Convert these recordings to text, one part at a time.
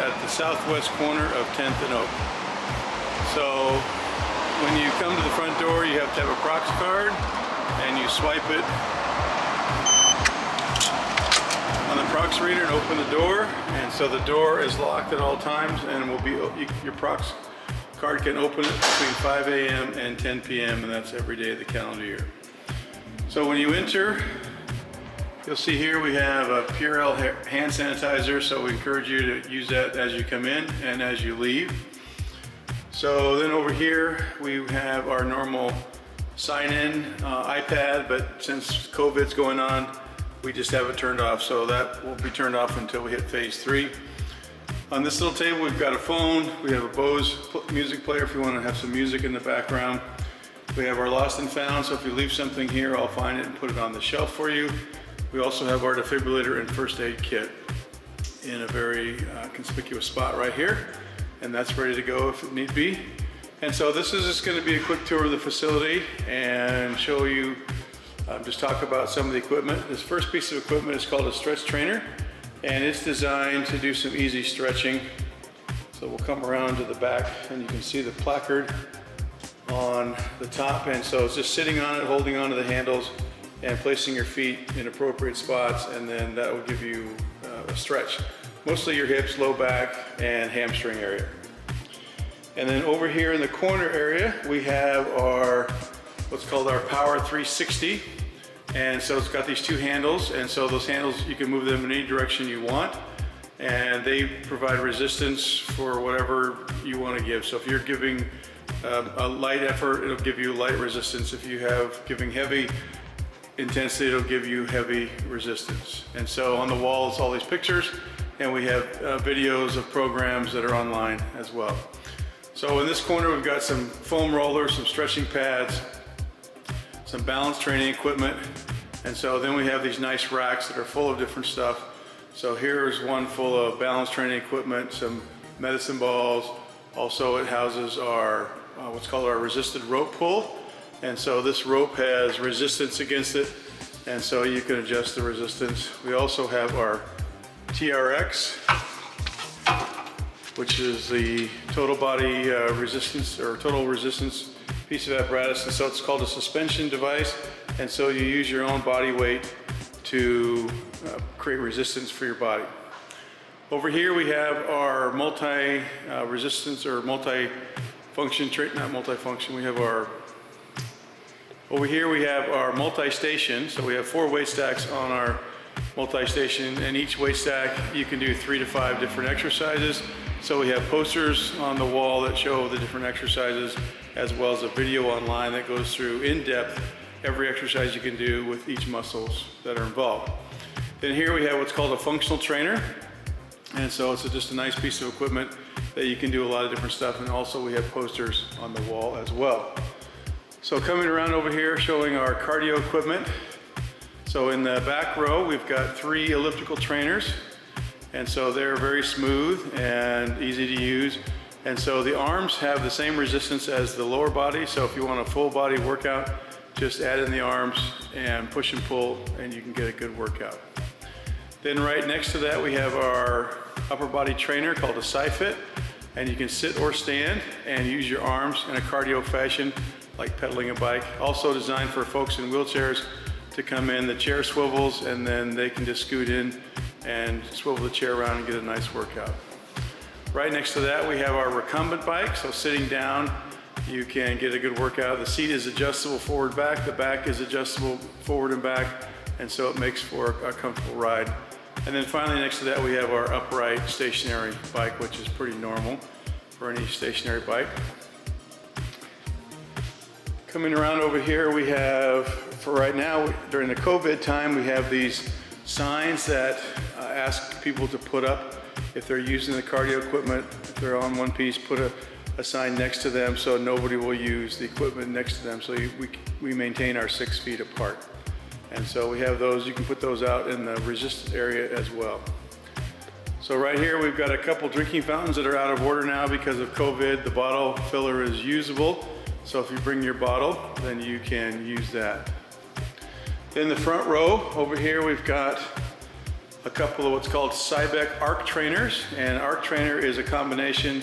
at the southwest corner of 10th and Oak. So when you come to the front door, you have to have a Prox card, and you swipe it on the Prox reader and open the door. And so the door is locked at all times, and will be your Prox card can open it between 5 a.m. and 10 p.m. and that's every day of the calendar year. So when you enter, you'll see here we have a Purell hand sanitizer, so we encourage you to use that as you come in and as you leave. So then over here we have our normal sign-in iPad, but since COVID's going on, we just have it turned off, so that will be turned off until we hit phase 3. On this little table we've got a phone, we have a Bose music player if you want to have some music in the background. We have our lost and found, so if you leave something here, I'll find it and put it on the shelf for you. We also have our defibrillator and first aid kit in a very conspicuous spot right here, and that's ready to go if it need be. And so this is just going to be a quick tour of the facility and show you, just talk about some of the equipment. This first piece of equipment is called a stretch trainer, and it's designed to do some easy stretching. So we'll come around to the back and you can see the placard on the top, and so it's just sitting on it, holding onto the handles and placing your feet in appropriate spots, and then that will give you a stretch. Mostly your hips, low back, and hamstring area. And then over here in the corner area, we have our, what's called our Power 360. And so it's got these two handles, and so those handles, you can move them in any direction you want, and they provide resistance for whatever you want to give. So if you're giving a light effort, it'll give you light resistance. If you have giving heavy intensity, it'll give you heavy resistance. And so on the walls, all these pictures, and we have videos of programs that are online as well. So in this corner, we've got some foam rollers, some stretching pads, some balance training equipment, and so then we have these nice racks that are full of different stuff. So here's one full of balance training equipment, some medicine balls. Also, it houses our what's called our resisted rope pull. And so this rope has resistance against it, and so you can adjust the resistance. We also have our TRX, which is the total body resistance or total resistance piece of apparatus. And so it's called a suspension device. And so you use your own body weight to create resistance for your body. Over here we have our multi-resistance or multi-function, not multi-function, we have our, over here we have our multi-station. So we have 4 weight stacks on our multi-station, and each weight stack you can do 3 to 5 different exercises. So we have posters on the wall that show the different exercises, as well as a video online that goes through in depth every exercise you can do with each muscles that are involved. Then here we have what's called a functional trainer. And so it's just a nice piece of equipment that you can do a lot of different stuff. And also we have posters on the wall as well. So coming around over here, showing our cardio equipment. So in the back row, we've got 3 elliptical trainers. And so they're very smooth and easy to use. And so the arms have the same resistance as the lower body. So if you want a full body workout, just add in the arms and push and pull, and you can get a good workout. Then right next to that, we have our upper body trainer called a SciFit, and you can sit or stand and use your arms in a cardio fashion, like pedaling a bike. Also designed for folks in wheelchairs to come in. The chair swivels, and then they can just scoot in and swivel the chair around and get a nice workout. Right next to that, we have our recumbent bike. So sitting down, you can get a good workout. The seat is adjustable forward back. The back is adjustable forward and back. And so it makes for a comfortable ride. And then finally, next to that, we have our upright stationary bike, which is pretty normal for any stationary bike. Coming around over here, we have, for right now, during the COVID time, we have these signs that ask people to put up if they're using the cardio equipment. If they're on one piece, put a sign next to them so nobody will use the equipment next to them. So we maintain our 6 feet apart. And so we have those, you can put those out in the resistance area as well. So right here we've got a couple drinking fountains that are out of order now because of COVID. The bottle filler is usable. So if you bring your bottle, then you can use that. In the front row over here, we've got a couple of what's called Cybec arc trainers. And arc trainer is a combination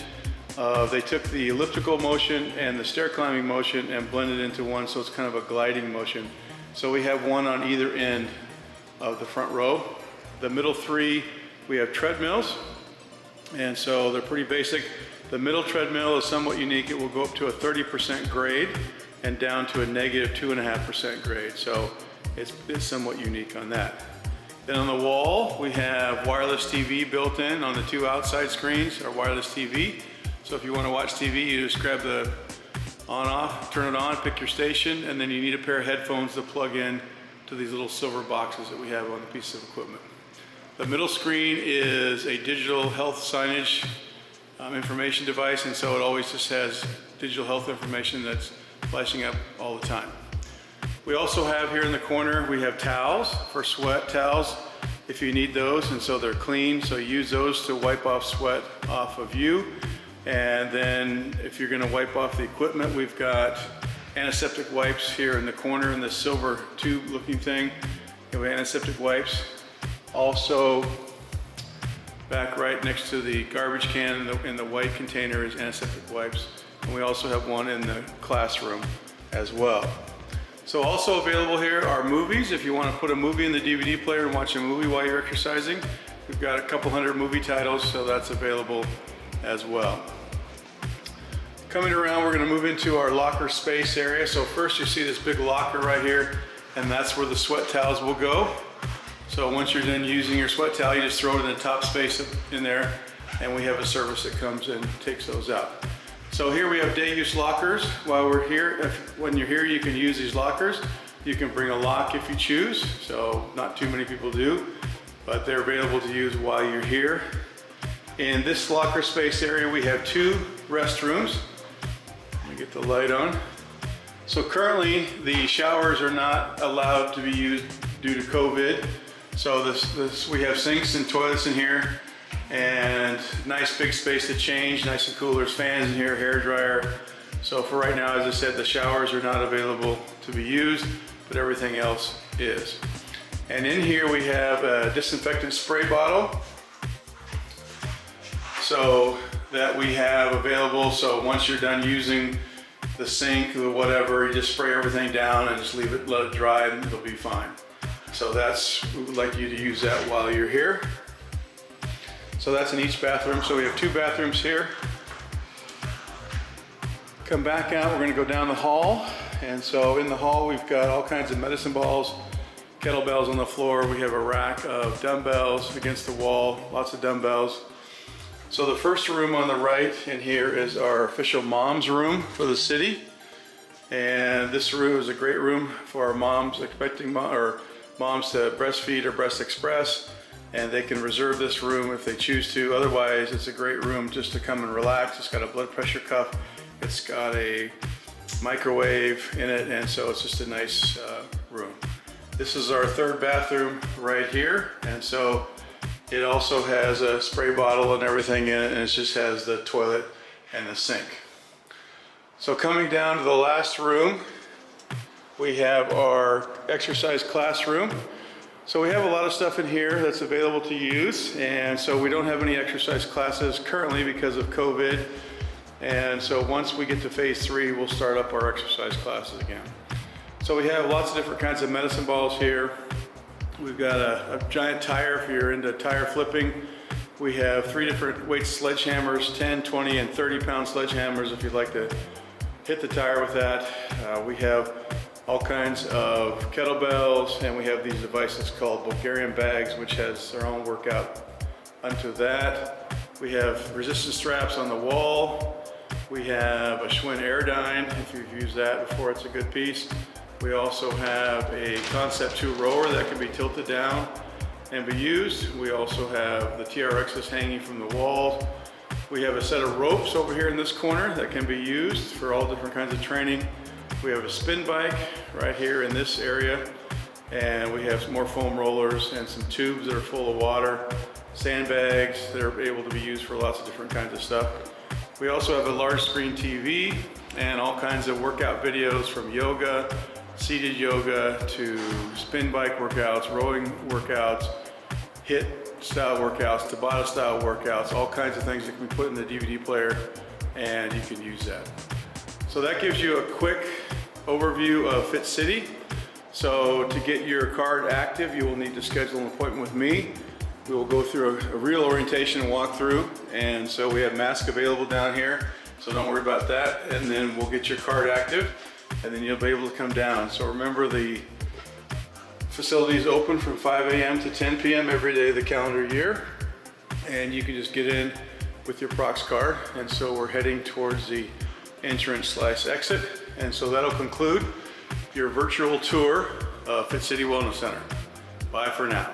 of, they took the elliptical motion and the stair climbing motion and blended into one, so it's kind of a gliding motion. So we have one on either end of the front row. The middle three, we have treadmills, and so they're pretty basic. The middle treadmill is somewhat unique. It will go up to a 30% grade and down to a negative 2.5% grade. So it's somewhat unique on that. Then on the wall, we have wireless TV built in on the two outside screens, our wireless TV. So if you want to watch TV, you just grab the on-off, turn it on, pick your station, and then you need a pair of headphones to plug in to these little silver boxes that we have on the piece of equipment. The middle screen is a digital health signage information device, and so it always just has digital health information that's flashing up all the time. We also have here in the corner, we have towels for sweat towels if you need those, and so they're clean, so use those to wipe off sweat off of you. And then if you're gonna wipe off the equipment, we've got antiseptic wipes here in the corner in this silver tube looking thing. We have antiseptic wipes. Also, back right next to the garbage can in the white container is antiseptic wipes. And we also have one in the classroom as well. So also available here are movies. If you want to put a movie in the DVD player and watch a movie while you're exercising, we've got a couple hundred movie titles, so that's available as well. Coming around, we're going to move into our locker space area. So first you see this big locker right here, and that's where the sweat towels will go. So once you're done using your sweat towel, you just throw it in the top space in there, and we have a service that comes in and takes those out. So here we have day use lockers. While we're here, when you're here, you can use these lockers. You can bring a lock if you choose, so not too many people do, but they're available to use while you're here. In this locker space area, we have two restrooms. Let me get the light on. So currently, the showers are not allowed to be used due to COVID. So we have sinks and toilets in here, and nice big space to change, nice and cool. There's fans in here, hair dryer. So for right now, as I said, the showers are not available to be used, but everything else is. And in here we have a disinfectant spray bottle, so that we have available. So once you're done using the sink or whatever, you just spray everything down and just leave it, let it dry, and it'll be fine. So we would like you to use that while you're here. So that's in each bathroom. So we have two bathrooms here. Come back out, we're gonna go down the hall. And so in the hall, we've got all kinds of medicine balls, kettlebells on the floor. We have a rack of dumbbells against the wall, lots of dumbbells. So the first room on the right in here is our official mom's room for the city. And this room is a great room for our moms, expecting moms to breastfeed or breast express, and they can reserve this room if they choose to. Otherwise, it's a great room just to come and relax. It's got a blood pressure cuff, it's got a microwave in it, and so it's just a nice room. This is our third bathroom right here, and so it also has a spray bottle and everything in it, and it just has the toilet and the sink. So coming down to the last room, we have our exercise classroom. So we have a lot of stuff in here that's available to use, and so we don't have any exercise classes currently because of COVID. And so once we get to phase 3, we'll start up our exercise classes again. So we have lots of different kinds of medicine balls here. We've got a giant tire if you're into tire flipping. We have 3 different weight sledgehammers, 10, 20, and 30-pound sledgehammers if you'd like to hit the tire with that. We have all kinds of kettlebells, and we have these devices called Bulgarian bags, which has their own workout unto that. We have resistance straps on the wall. We have a Schwinn Airdyne. If you've used that before, it's a good piece. We also have a Concept 2 rower that can be tilted down and be used. We also have the TRXs hanging from the wall. We have a set of ropes over here in this corner that can be used for all different kinds of training. We have a spin bike right here in this area, and we have some more foam rollers and some tubes that are full of water, sandbags that are able to be used for lots of different kinds of stuff. We also have a large screen TV and all kinds of workout videos, from yoga, seated yoga, to spin bike workouts, rowing workouts, HIIT style workouts, Tabata style workouts, all kinds of things that can be put in the DVD player, and you can use that. So that gives you a quick overview of FitCity. So to get your card active, you will need to schedule an appointment with me. We will go through a real orientation and walkthrough, and so we have masks available down here, so don't worry about that. And then we'll get your card active, and then you'll be able to come down. So remember, the facility is open from 5 a.m. to 10 p.m. every day of the calendar year, and you can just get in with your Prox card. And so we're heading towards the entrance/exit, and so that'll conclude your virtual tour of FitCity Wellness Center. Bye for now.